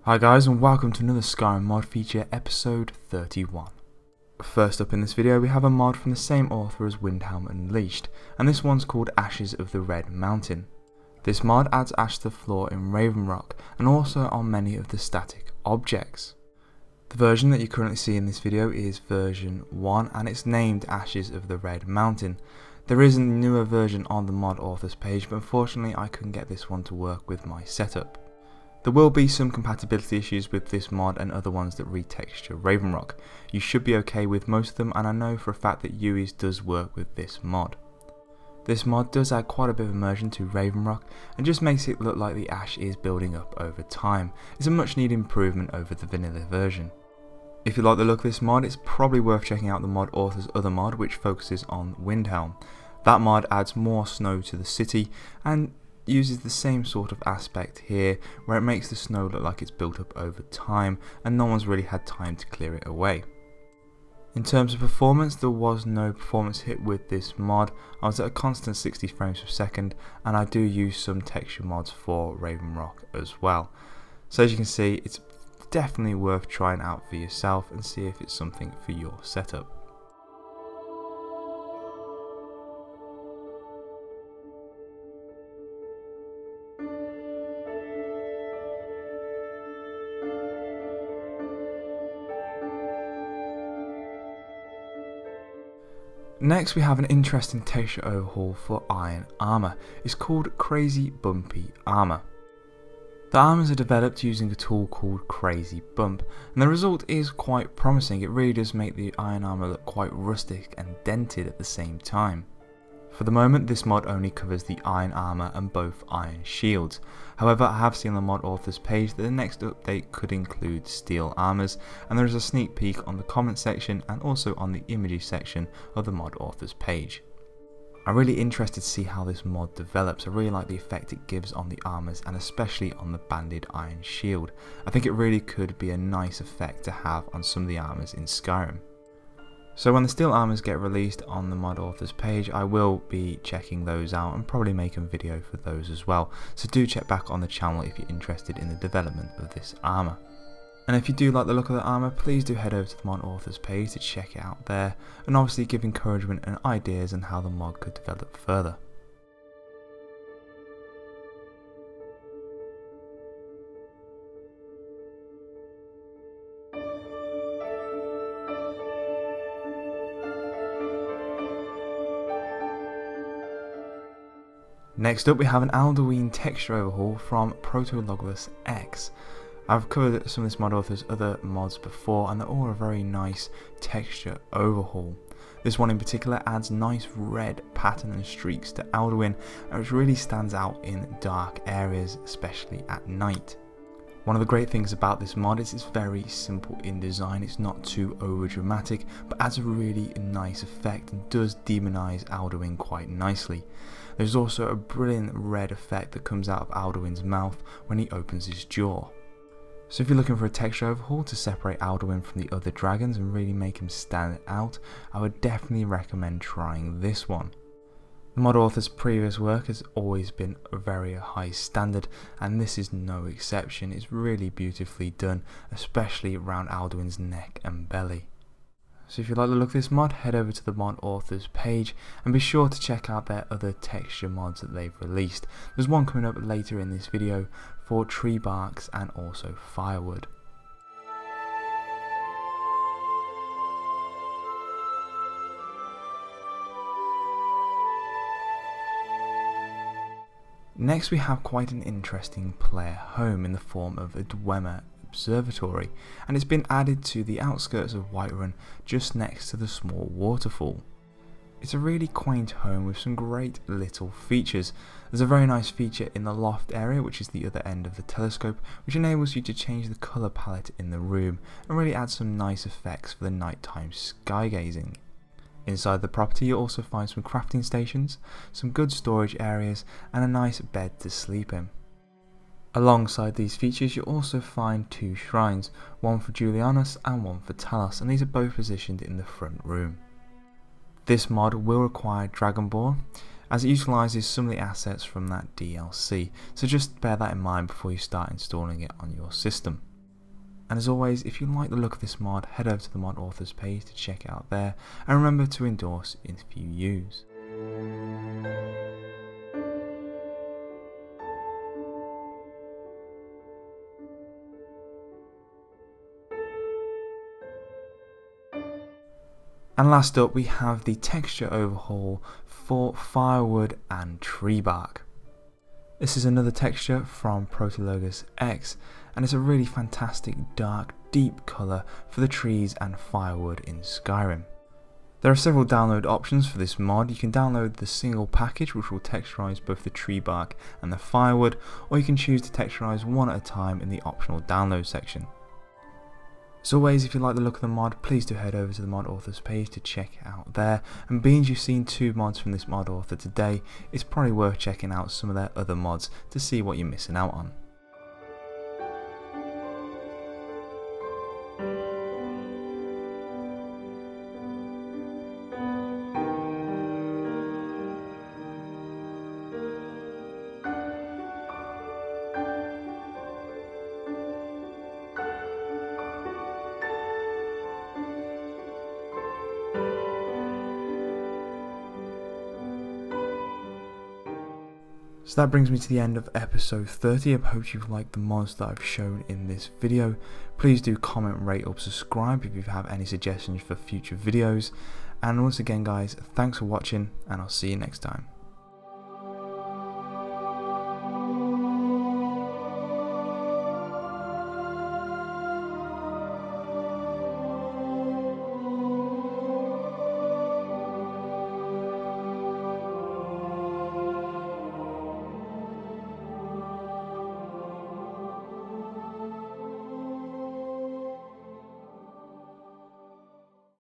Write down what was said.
Hi guys, and welcome to another Skyrim mod feature, episode 31. First up in this video we have a mod from the same author as Windhelm Unleashed, and this one's called Ashes of the Red Mountain. This mod adds ash to the floor in Ravenrock and also on many of the static objects. The version that you currently see in this video is version 1 and it's named Ashes of the Red Mountain. There is a newer version on the mod authors page, but unfortunately I couldn't get this one to work with my setup. There will be some compatibility issues with this mod and other ones that retexture Ravenrock. You should be okay with most of them, and I know for a fact that UI's does work with this mod. This mod does add quite a bit of immersion to Ravenrock and just makes it look like the ash is building up over time. It's a much needed improvement over the vanilla version. If you like the look of this mod, it's probably worth checking out the mod author's other mod which focuses on Windhelm. That mod adds more snow to the city and uses the same sort of aspect here, where it makes the snow look like it's built up over time and no one's really had time to clear it away. In terms of performance, there was no performance hit with this mod. I was at a constant 60 frames per second, and I do use some texture mods for Ravenrock as well. So as you can see, it's definitely worth trying out for yourself and see if it's something for your setup. Next we have an interesting texture overhaul for Aiyen armor. It's called Crazy Bumpy armor. The armors are developed using a tool called Crazy Bump, and the result is quite promising. It really does make the Aiyen armor look quite rustic and dented at the same time. For the moment this mod only covers the Aiyen armor and both Aiyen shields. However, I have seen on the mod author's page that the next update could include steel armors, and there is a sneak peek on the comment section and also on the images section of the mod author's page. I'm really interested to see how this mod develops. I really like the effect it gives on the armors and especially on the banded Aiyen shield. I think it really could be a nice effect to have on some of the armors in Skyrim. So when the steel armors get released on the mod author's page, I will be checking those out and probably making a video for those as well. So do check back on the channel if you're interested in the development of this armor. And if you do like the look of the armor, please do head over to the mod author's page to check it out there, and obviously give encouragement and ideas on how the mod could develop further. Next up we have an Alduin texture overhaul from ProtologolusX. I've covered some of this mod author's other mods before and they're all a very nice texture overhaul. This one in particular adds nice red pattern and streaks to Alduin, which really stands out in dark areas, especially at night. One of the great things about this mod is it's very simple in design. It's not too over dramatic, but adds a really nice effect and does demonize Alduin quite nicely. There's also a brilliant red effect that comes out of Alduin's mouth when he opens his jaw. So if you're looking for a texture overhaul to separate Alduin from the other dragons and really make him stand out, I would definitely recommend trying this one. The mod author's previous work has always been a very high standard, and this is no exception. It's really beautifully done, especially around Alduin's neck and belly. So if you like the look of this mod, head over to the mod author's page and be sure to check out their other texture mods that they've released. There's one coming up later in this video for tree barks and also firewood. Next we have quite an interesting player home in the form of a Dwerm Observatory, and it's been added to the outskirts of Whiterun just next to the small waterfall. It's a really quaint home with some great little features. There's a very nice feature in the loft area, which is the other end of the telescope, which enables you to change the colour palette in the room and really add some nice effects for the nighttime sky gazing. Inside the property you'll also find some crafting stations, some good storage areas and a nice bed to sleep in. Alongside these features you'll also find two shrines, one for Julianus and one for Talos, and these are both positioned in the front room. This mod will require Dragonborn, as it utilises some of the assets from that DLC, so just bear that in mind before you start installing it on your system. And as always, if you like the look of this mod, head over to the mod authors page to check it out there, and remember to endorse if you use. And last up, we have the texture overhaul for Firewood and Tree Bark. This is another texture from ProtologolusX, and it's a really fantastic dark, deep colour for the trees and firewood in Skyrim. There are several download options for this mod. You can download the single package, which will texturize both the tree bark and the firewood, or you can choose to texturize one at a time in the optional download section. As always, if you like the look of the mod, please do head over to the mod authors page to check it out there, and being you've seen 2 mods from this mod author today, it's probably worth checking out some of their other mods to see what you're missing out on. So that brings me to the end of episode 30. I hope you've liked the mods that I've shown in this video. Please do comment, rate or subscribe if you have any suggestions for future videos. And once again guys, thanks for watching, and I'll see you next time.